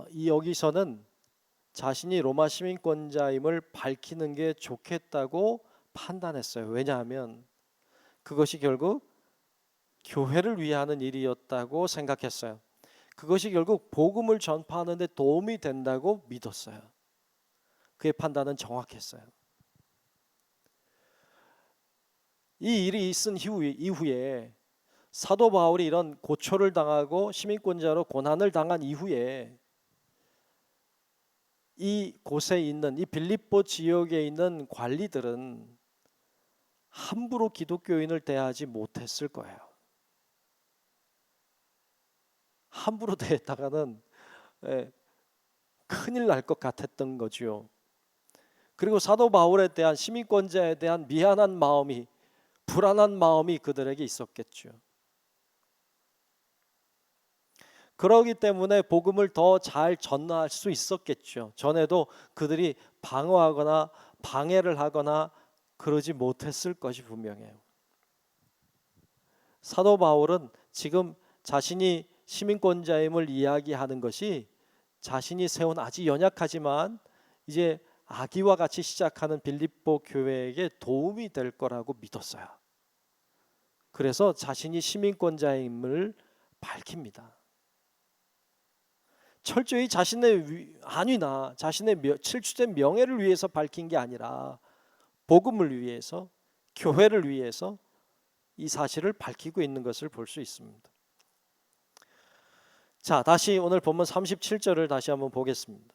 Speaker 1: 이 여기서는 자신이 로마 시민권자임을 밝히는 게 좋겠다고 판단했어요. 왜냐하면 그것이 결국 교회를 위하는 일이었다고 생각했어요. 그것이 결국 복음을 전파하는 데 도움이 된다고 믿었어요. 그의 판단은 정확했어요. 이 일이 있은 이후에 사도 바울이 이런 고초를 당하고 시민권자로 고난을 당한 이후에 이 곳에 있는 이 빌립보 지역에 있는 관리들은 함부로 기독교인을 대하지 못했을 거예요. 함부로 대했다가는 큰일 날 것 같았던 거죠. 그리고 사도 바울에 대한 시민권자에 대한 미안한 마음이, 불안한 마음이 그들에게 있었겠죠. 그러기 때문에 복음을 더 잘 전할 수 있었겠죠. 전에도 그들이 방어하거나 방해를 하거나 그러지 못했을 것이 분명해요. 사도 바울은 지금 자신이 시민권자임을 이야기하는 것이 자신이 세운 아주 연약하지만 이제 아기와 같이 시작하는 빌립보 교회에게 도움이 될 거라고 믿었어요. 그래서 자신이 시민권자임을 밝힙니다. 철저히 자신의 안위나 자신의 실추된 명예를 위해서 밝힌 게 아니라 복음을 위해서, 교회를 위해서 이 사실을 밝히고 있는 것을 볼 수 있습니다. 자, 다시 오늘 본문 37절을 다시 한번 보겠습니다.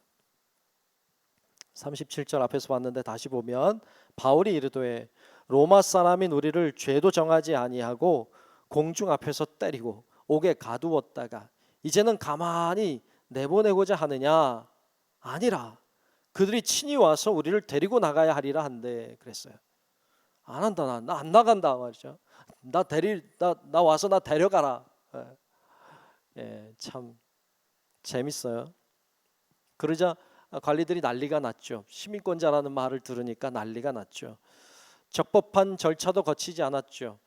Speaker 1: 37절 앞에서 봤는데 다시 보면 바울이 이르되 로마 사람인 우리를 죄도 정하지 아니하고 공중 앞에서 때리고 옥에 가두었다가 이제는 가만히 내보내고자 하느냐? 아니라 그들이 친히 와서 우리를 데리고 나가야 하리라 한데 그랬어요. 안 한다, 나 안 나간다 말이죠. 나 와서 나 데려가라. 참 재밌어요. 그러자 관리들이 난리가 났죠. 시민권자라는 말을 들으니까 난리가 났죠. 적법한 절차도 거치지 않았죠.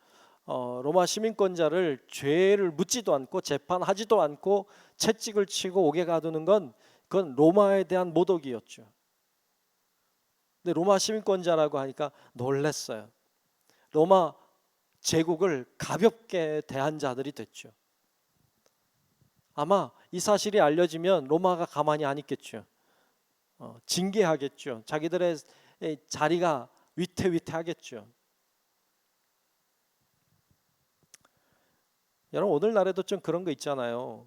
Speaker 1: 로마 시민권자를 죄를 묻지도 않고 재판하지도 않고 채찍을 치고 옥에 가두는 그건 로마에 대한 모독이었죠. 근데 로마 시민권자라고 하니까 놀랐어요. 로마 제국을 가볍게 대한 자들이 됐죠. 아마 이 사실이 알려지면 로마가 가만히 안 있겠죠. 징계하겠죠. 자기들의 자리가 위태위태하겠죠. 여러분 오늘날에도 좀 그런 거 있잖아요.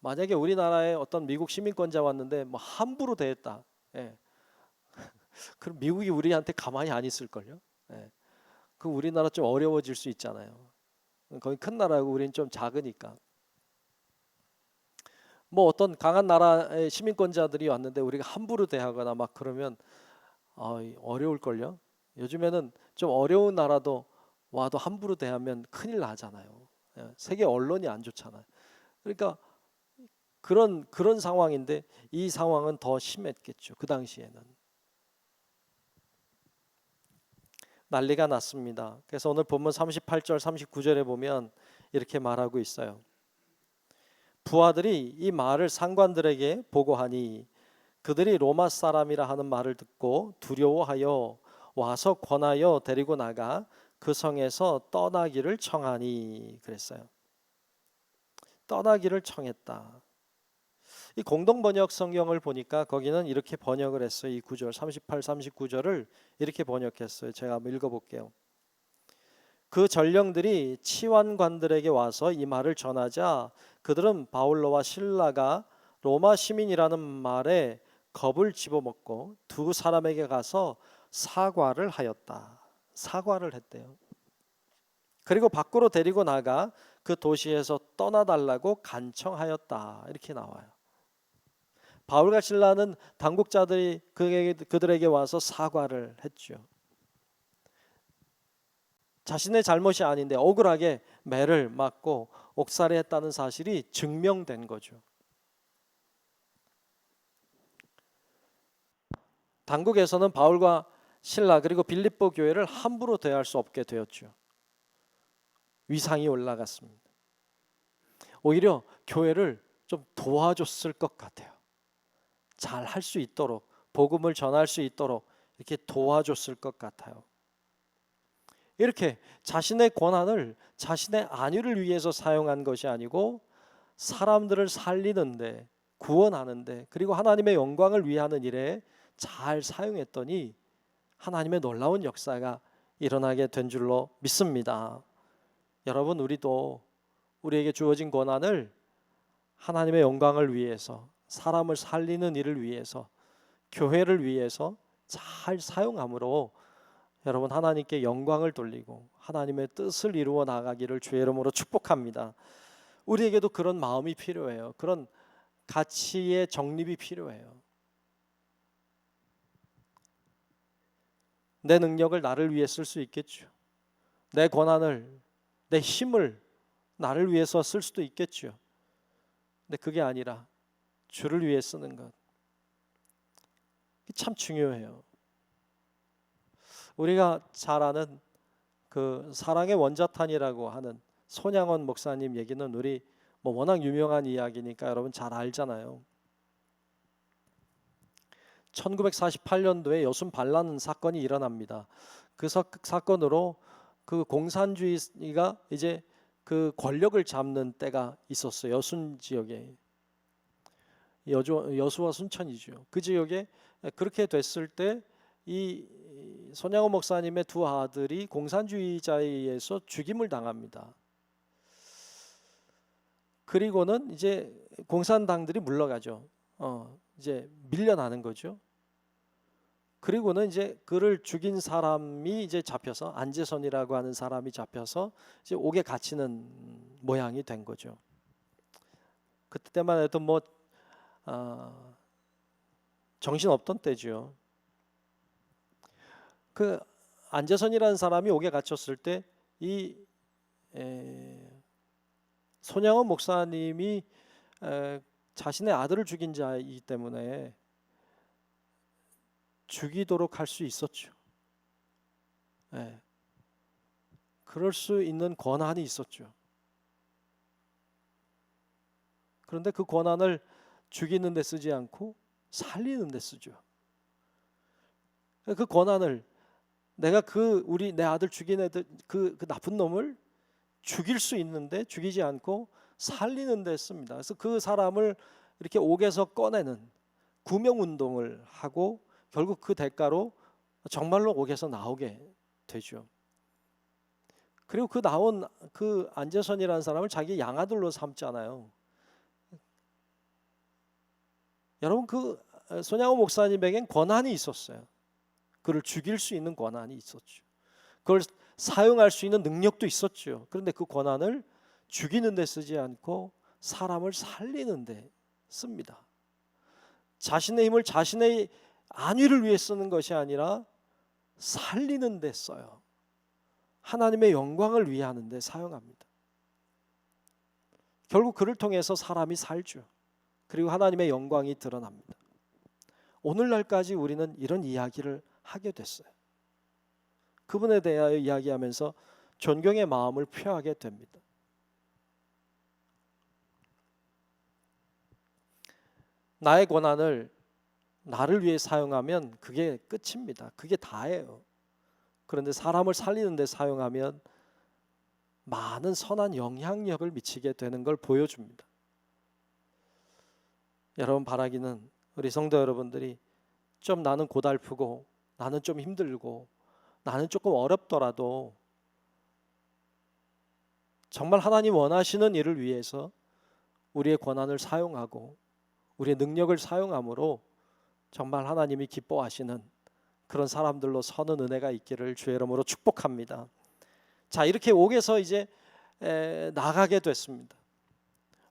Speaker 1: 만약에 우리나라에 어떤 미국 시민권자 왔는데 뭐 함부로 대했다. 그럼 미국이 우리한테 가만히 안 있을걸요. 그 우리나라 좀 어려워질 수 있잖아요. 거기 큰 나라고 우리는 좀 작으니까. 뭐 어떤 강한 나라의 시민권자들이 왔는데 우리가 함부로 대하거나 막 그러면 어려울걸요. 요즘에는 좀 어려운 나라도 와도 함부로 대하면 큰일 나잖아요. 세계 언론이 안 좋잖아요. 그러니까 그런 상황인데 이 상황은 더 심했겠죠. 그 당시에는 난리가 났습니다. 그래서 오늘 본문 38절 39절에 보면 이렇게 말하고 있어요. 부하들이 이 말을 상관들에게 보고하니 그들이 로마 사람이라 하는 말을 듣고 두려워하여 와서 권하여 데리고 나가 그 성에서 떠나기를 청하니 그랬어요. 떠나기를 청했다. 이 공동 번역 성경을 보니까 거기는 이렇게 번역을 했어요. 이 구절 38, 39절을 이렇게 번역했어요. 제가 한번 읽어볼게요. 그 전령들이 치환관들에게 와서 이 말을 전하자 그들은 바울로와 실라가 로마 시민이라는 말에 겁을 집어먹고 두 사람에게 가서 사과를 하였다. 사과를 했대요. 그리고 밖으로 데리고 나가 그 도시에서 떠나달라고 간청하였다. 이렇게 나와요. 바울과 실라는 당국자들이 그들에게 와서 사과를 했죠. 자신의 잘못이 아닌데 억울하게 매를 맞고 옥살이했다는 사실이 증명된 거죠. 당국에서는 바울과 실라 그리고 빌립보 교회를 함부로 대할 수 없게 되었죠. 위상이 올라갔습니다. 오히려 교회를 좀 도와줬을 것 같아요. 잘 할 수 있도록, 복음을 전할 수 있도록 이렇게 도와줬을 것 같아요. 이렇게 자신의 권한을 자신의 안위를 위해서 사용한 것이 아니고 사람들을 살리는데, 구원하는데, 그리고 하나님의 영광을 위하는 일에 잘 사용했더니 하나님의 놀라운 역사가 일어나게 된 줄로 믿습니다. 여러분, 우리도 우리에게 주어진 권한을 하나님의 영광을 위해서, 사람을 살리는 일을 위해서, 교회를 위해서 잘 사용함으로 여러분 하나님께 영광을 돌리고 하나님의 뜻을 이루어 나가기를 주의 이름으로 축복합니다. 우리에게도 그런 마음이 필요해요. 그런 가치의 정립이 필요해요. 내 능력을 나를 위해 쓸 수 있겠죠. 내 권한을, 내 힘을 나를 위해서 쓸 수도 있겠죠. 근데 그게 아니라 주를 위해 쓰는 것, 참 중요해요. 우리가 잘 아는 그 사랑의 원자탄이라고 하는 손양원 목사님 얘기는 우리 워낙 유명한 이야기니까 여러분 잘 알잖아요. 1948년도에 여순 반란 사건이 일어납니다. 그 사건으로 그 공산주의가 이제 그 권력을 잡는 때가 있었어요. 여순 지역에, 여수와 순천이죠. 그 지역에 그렇게 됐을 때 이 손양호 목사님의 두 아들이 공산주의자에 의해서 죽임을 당합니다. 그리고는 이제 공산당들이 물러가죠. 이제 밀려나는 거죠. 그리고는 이제 그를 죽인 사람이 이제 잡혀서, 안재선이라고 하는 사람이 잡혀서 이제 옥에 갇히는 모양이 된 거죠. 그때만 해도 정신 없던 때죠. 그 안재선이라는 사람이 옥에 갇혔을 때 이 손양원 목사님이 자신의 아들을 죽인 자이기 때문에 죽이도록 할 수 있었죠. 그럴 수 있는 권한이 있었죠. 그런데 그 권한을 죽이는 데 쓰지 않고 살리는 데 쓰죠. 그 권한을 내가 내 아들 죽인 애들 그 나쁜 놈을 죽일 수 있는데 죽이지 않고 살리는 데 씁니다. 그래서 그 사람을 이렇게 옥에서 꺼내는 구명 운동을 하고 결국 그 대가로 정말로 옥에서 나오게 되죠. 그리고 그 나온 그 안재선이라는 사람을 자기 양아들로 삼잖아요. 여러분, 그 손양호 목사님에겐 권한이 있었어요. 그를 죽일 수 있는 권한이 있었죠. 그걸 사용할 수 있는 능력도 있었죠. 그런데 그 권한을 죽이는 데 쓰지 않고 사람을 살리는 데 씁니다. 자신의 힘을 자신의 안위를 위해 쓰는 것이 아니라 살리는 데 써요. 하나님의 영광을 위해 하는 데 사용합니다. 결국 그를 통해서 사람이 살죠. 그리고 하나님의 영광이 드러납니다. 오늘날까지 우리는 이런 이야기를 하게 됐어요. 그분에 대하여 이야기하면서 존경의 마음을 표하게 됩니다. 나의 권한을 나를 위해 사용하면 그게 끝입니다. 그게 다예요. 그런데 사람을 살리는 데 사용하면 많은 선한 영향력을 미치게 되는 걸 보여줍니다. 여러분, 바라기는 우리 성도 여러분들이 좀 나는 고달프고 나는 좀 힘들고 나는 조금 어렵더라도 정말 하나님 원하시는 일을 위해서 우리의 권한을 사용하고 우리의 능력을 사용함으로 정말 하나님이 기뻐하시는 그런 사람들로 서는 은혜가 있기를 주의 이름으로 축복합니다. 자, 이렇게 옥에서 이제 나가게 됐습니다.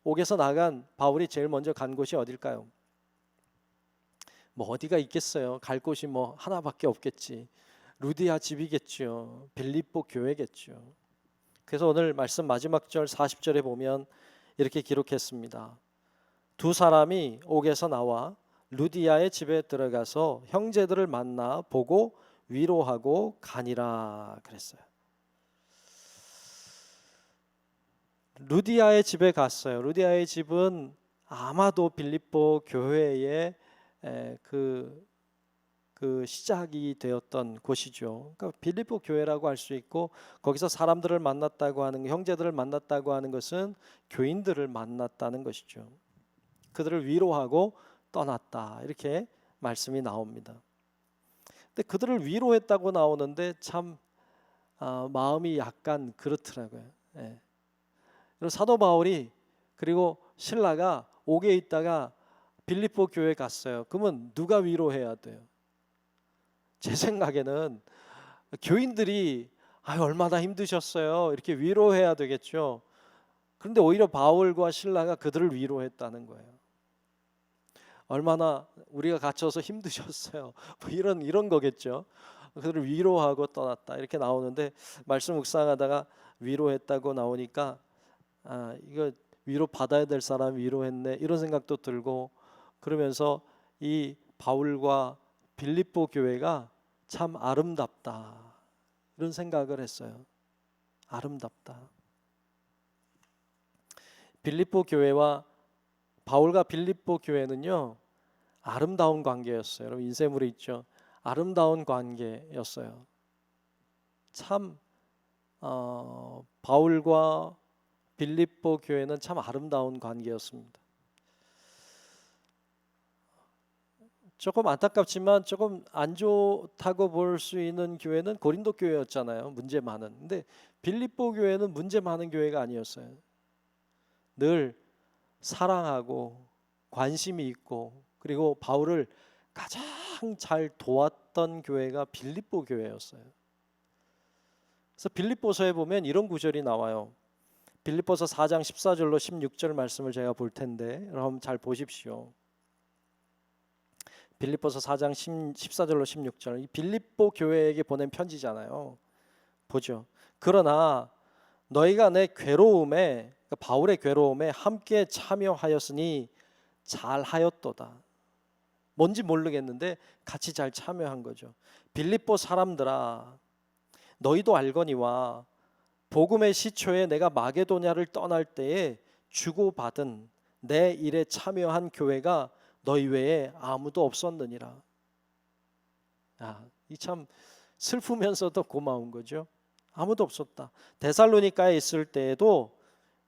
Speaker 1: 옥에서 나간 바울이 제일 먼저 간 곳이 어딜까요? 어디가 있겠어요? 갈 곳이 하나밖에 없겠지. 루디아 집이겠죠. 빌립보 교회겠죠. 그래서 오늘 말씀 마지막 절 40절에 보면 이렇게 기록했습니다. 두 사람이 옥에서 나와 루디아의 집에 들어가서 형제들을 만나 보고 위로하고 가니라 그랬어요. 루디아의 집에 갔어요. 루디아의 집은 아마도 빌립보 교회의 그 시작이 되었던 곳이죠. 그러니까 빌립보 교회라고 할 수 있고, 거기서 사람들을 만났다고 하는, 형제들을 만났다고 하는 것은 교인들을 만났다는 것이죠. 그들을 위로하고 떠났다, 이렇게 말씀이 나옵니다. 근데 그들을 위로했다고 나오는데 참 마음이 약간 그렇더라고요. 예. 그리고 사도 바울이 그리고 신라가 옥에 있다가 빌립보 교회 갔어요. 그러면 누가 위로해야 돼요? 제 생각에는 교인들이 얼마나 힘드셨어요, 이렇게 위로해야 되겠죠. 그런데 오히려 바울과 신라가 그들을 위로했다는 거예요. 얼마나 우리가 갇혀서 힘드셨어요, 뭐 이런 거겠죠. 그들을 위로하고 떠났다, 이렇게 나오는데, 말씀 묵상하다가 위로했다고 나오니까 이거 위로 받아야 될 사람 위로했네, 이런 생각도 들고, 그러면서 이 바울과 빌립보 교회가 참 아름답다, 이런 생각을 했어요. 아름답다. 빌립보 교회와 바울과 빌립보 교회는요, 아름다운 관계였어요. 여러분 인쇄물에 있죠. 아름다운 관계였어요. 참 바울과 빌립보 교회는 참 아름다운 관계였습니다. 조금 안타깝지만 조금 안 좋다고 볼 수 있는 교회는 고린도 교회였잖아요. 문제 많은. 근데 빌립보 교회는 문제 많은 교회가 아니었어요. 늘 사랑하고 관심이 있고, 그리고 바울을 가장 잘 도왔던 교회가 빌립보 교회였어요. 그래서 빌립보서에 보면 이런 구절이 나와요. 빌립보서 4장 14절로 16절 말씀을 제가 볼 텐데 여러분 잘 보십시오. 빌립보서 4장 14절로 16절, 이 빌립보 교회에게 보낸 편지잖아요. 보죠. 그러나 너희가 내 괴로움에, 그러니까 바울의 괴로움에 함께 참여하였으니 잘하였도다. 뭔지 모르겠는데 같이 잘 참여한 거죠. 빌립보 사람들아, 너희도 알거니와 복음의 시초에 내가 마게도냐를 떠날 때에 주고받은 내 일에 참여한 교회가 너희 외에 아무도 없었느니라. 이 참 슬프면서도 고마운 거죠. 아무도 없었다. 데살로니가에 있을 때에도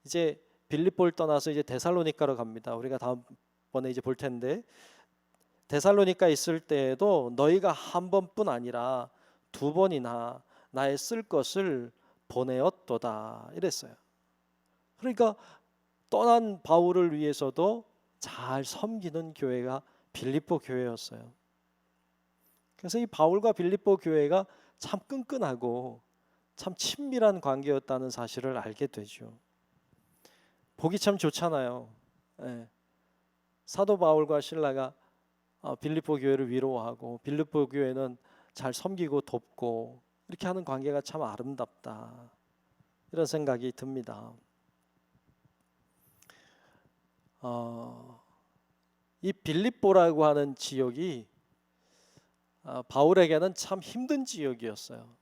Speaker 1: 이제 빌립보를 떠나서 이제 데살로니가로 갑니다. 우리가 다음번에 이제 볼 텐데, 데살로니가에 있을 때에도 너희가 한 번뿐 아니라 두 번이나 나의 쓸 것을 보내었도다, 이랬어요. 그러니까 떠난 바울을 위해서도 잘 섬기는 교회가 빌립보 교회였어요. 그래서 이 바울과 빌립보 교회가 참 끈끈하고 참 친밀한 관계였다는 사실을 알게 되죠. 보기 참 좋잖아요. 사도 바울과 신라가 빌립보 교회를 위로하고, 빌립보 교회는 잘 섬기고 돕고, 이렇게 하는 관계가 참 아름답다, 이런 생각이 듭니다. 이 빌립보라고 하는 지역이 바울에게는 참 힘든 지역이었어요.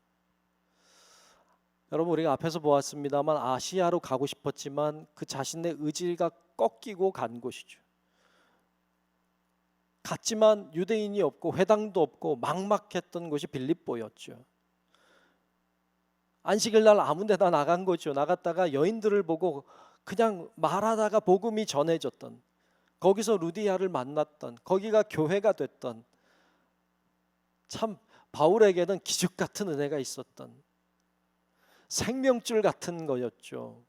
Speaker 1: 여러분 우리가 앞에서 보았습니다만 아시아로 가고 싶었지만 그 자신의 의지가 꺾이고 간 곳이죠. 갔지만 유대인이 없고 회당도 없고 막막했던 곳이 빌립보였죠. 안식일 날 아무 데나 나간 거죠. 나갔다가 여인들을 보고 그냥 말하다가 복음이 전해졌던, 거기서 루디아를 만났던, 거기가 교회가 됐던, 참 바울에게는 기적 같은 은혜가 있었던, 생명줄 같은 거였죠.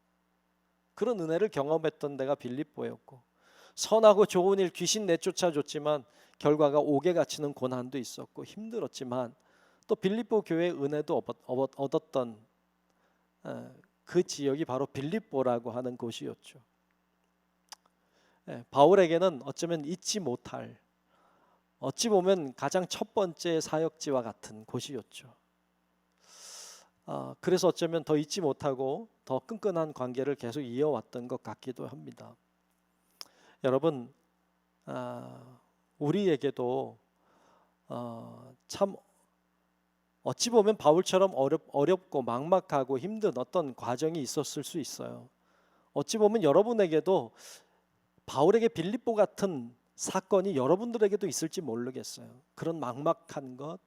Speaker 1: 그런 은혜를 경험했던 데가 빌립보였고, 선하고 좋은 일 귀신 내쫓아줬지만 결과가 옥에 갇히는 고난도 있었고 힘들었지만 또 빌립보 교회의 은혜도 얻었던 그 지역이 바로 빌립보라고 하는 곳이었죠. 바울에게는 어쩌면 잊지 못할, 어찌 보면 가장 첫 번째 사역지와 같은 곳이었죠. 그래서 어쩌면 더 잊지 못하고 더 끈끈한 관계를 계속 이어왔던 것 같기도 합니다. 여러분, 우리에게도 참 어찌 보면 바울처럼 어렵고 막막하고 힘든 어떤 과정이 있었을 수 있어요. 어찌 보면 여러분에게도 바울에게 빌립보 같은 사건이 여러분들에게도 있을지 모르겠어요. 그런 막막한 것,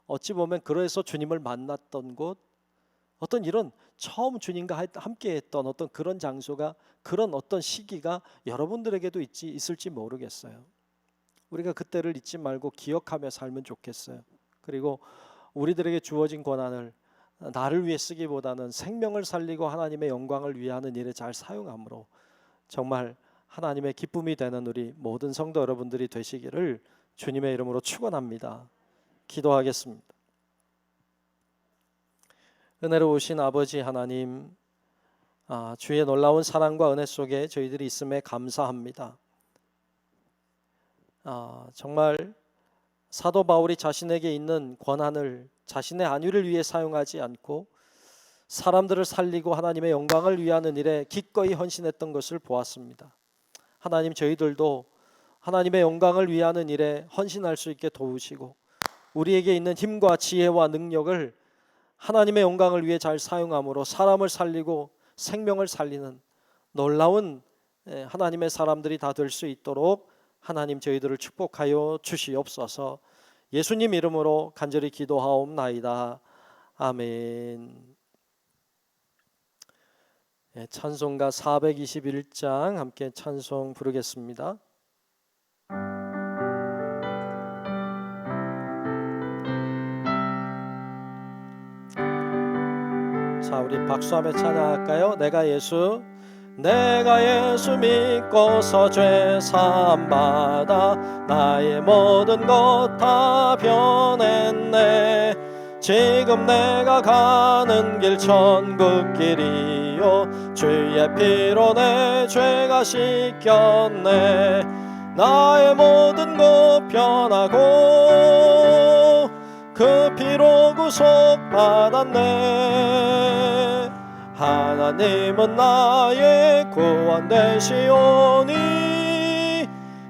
Speaker 1: 어찌 보면 그래서 주님을 만났던 곳, 어떤 이런 처음 주님과 함께 했던 어떤 그런 장소가, 그런 어떤 시기가 여러분들에게도 있을지 모르겠어요. 우리가 그때를 잊지 말고 기억하며 살면 좋겠어요. 그리고 우리들에게 주어진 권한을 나를 위해 쓰기보다는 생명을 살리고 하나님의 영광을 위하는 일에 잘 사용함으로 정말 하나님의 기쁨이 되는 우리 모든 성도 여러분들이 되시기를 주님의 이름으로 축원합니다. 기도하겠습니다. 은혜로우신 아버지 하나님, 주의 놀라운 사랑과 은혜 속에 저희들이 있음에 감사합니다. 정말 사도 바울이 자신에게 있는 권한을 자신의 안위를 위해 사용하지 않고 사람들을 살리고 하나님의 영광을 위하는 일에 기꺼이 헌신했던 것을 보았습니다. 하나님, 저희들도 하나님의 영광을 위하는 일에 헌신할 수 있게 도우시고 우리에게 있는 힘과 지혜와 능력을 하나님의 영광을 위해 잘 사용함으로 사람을 살리고 생명을 살리는 놀라운 하나님의 사람들이 다 될 수 있도록 하나님 저희들을 축복하여 주시옵소서. 예수님 이름으로 간절히 기도하옵나이다. 아멘. 찬송가 421장 함께 찬송 부르겠습니다. 자, 우리 박수하며 찬양할까요? 내가 예수 믿고서 죄 사함 받아 나의 모든 것 다 변했네. 지금 내가 가는 길 천국길이요 주의 피로 내 죄가 씻겼네. 나의 모든 것 변하고 그 피로 구속 받았네. 하나님은 나의 구원 되시오니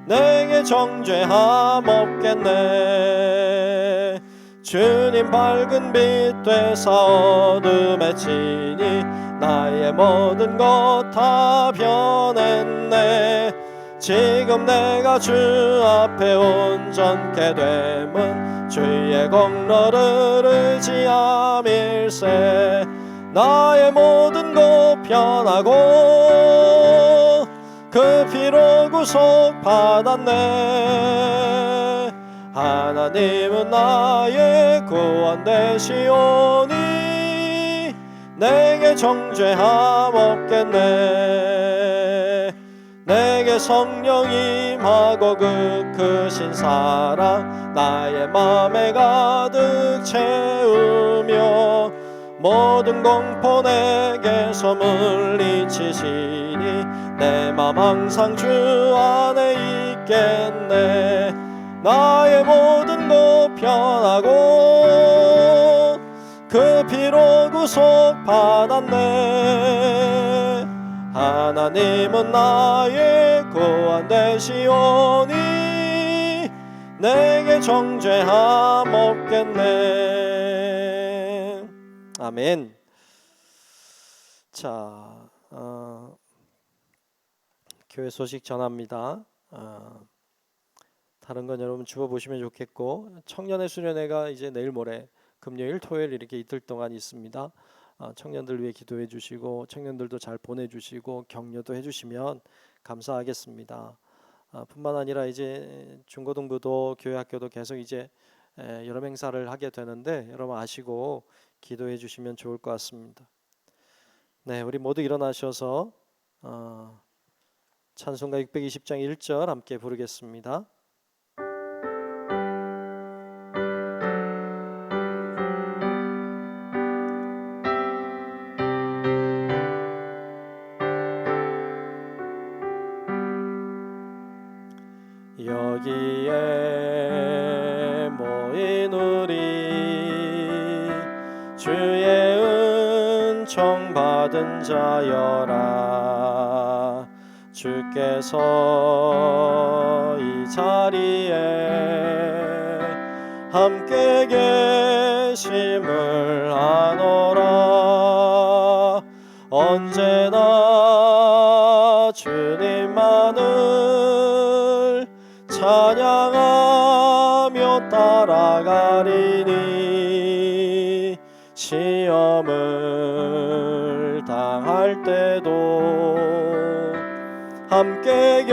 Speaker 1: 내게 정죄함 없겠네. 주님 밝은 빛 되사 어둠에 지니 나의 모든 것 다 변했네. 지금 내가 주 앞에 온전케 됨은 주의 공로를 의지함일세. 나의 모든 것 변하고 그 피로 구속 받았네. 하나님은 나의 구원 되시오니 내게 정죄함 없겠네. 내게 성령 임하고 그 크신 사랑 나의 맘에 가득 채우며 모든 공포 내게서 물리치시니 내 맘 항상 주 안에 있겠네. 나의 모든 것 변하고 그 피로 구속 받았네. 하나님은 나의 구원 되시오니 내게 정죄함 없겠네. 아멘. 자, 교회 소식 전합니다. 다른 건 여러분 주워보시면 좋겠고, 청년의 수련회가 이제 내일 모레 금요일 토요일 이렇게 이틀 동안 있습니다. 청년들 위해 기도해 주시고 청년들도 잘 보내주시고 격려도 해주시면 감사하겠습니다. 뿐만 아니라 이제 중고등부도 교회 학교도 계속 이제 여러 행사를 하게 되는데 여러분 아시고 기도해 주시면 좋을 것 같습니다. 네, 우리 모두 일어나셔서 찬송가 620장 1절 함께 부르겠습니다. 여기에 모인 우리 주의 정받은 자여라. 주께서 이 자리에 함께 계심을 아노라. 언제나 주님만을 찬양하며 따라가리니 시험을 당할 때도 함께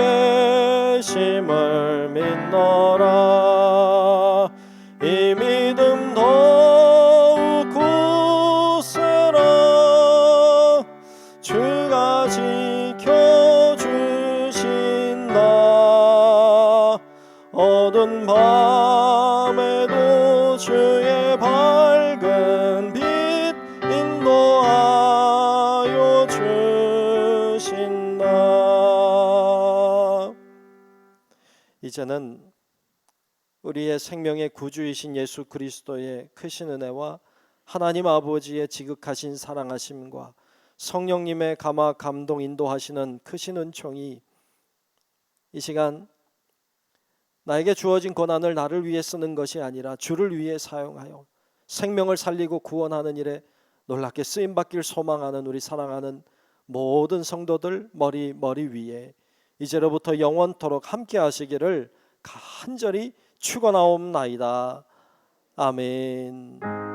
Speaker 1: 계심을 믿노라. 이 믿음 더욱 굳세라. 주가 지켜주신다. 어두운 밤에도 주의 밝은 빛 인도하여 주신다. 이제는 우리의 생명의 구주이신 예수 그리스도의 크신 은혜와 하나님 아버지의 지극하신 사랑하심과 성령님의 감화 감동 인도하시는 크신 은총이 이 시간 나에게 주어진 고난을 나를 위해 쓰는 것이 아니라 주를 위해 사용하여 생명을 살리고 구원하는 일에 놀랍게 쓰임받길 소망하는 우리 사랑하는 모든 성도들 머리 위에 이제로부터 영원토록 함께 하시기를 간절히 축원하옵나이다. 아멘.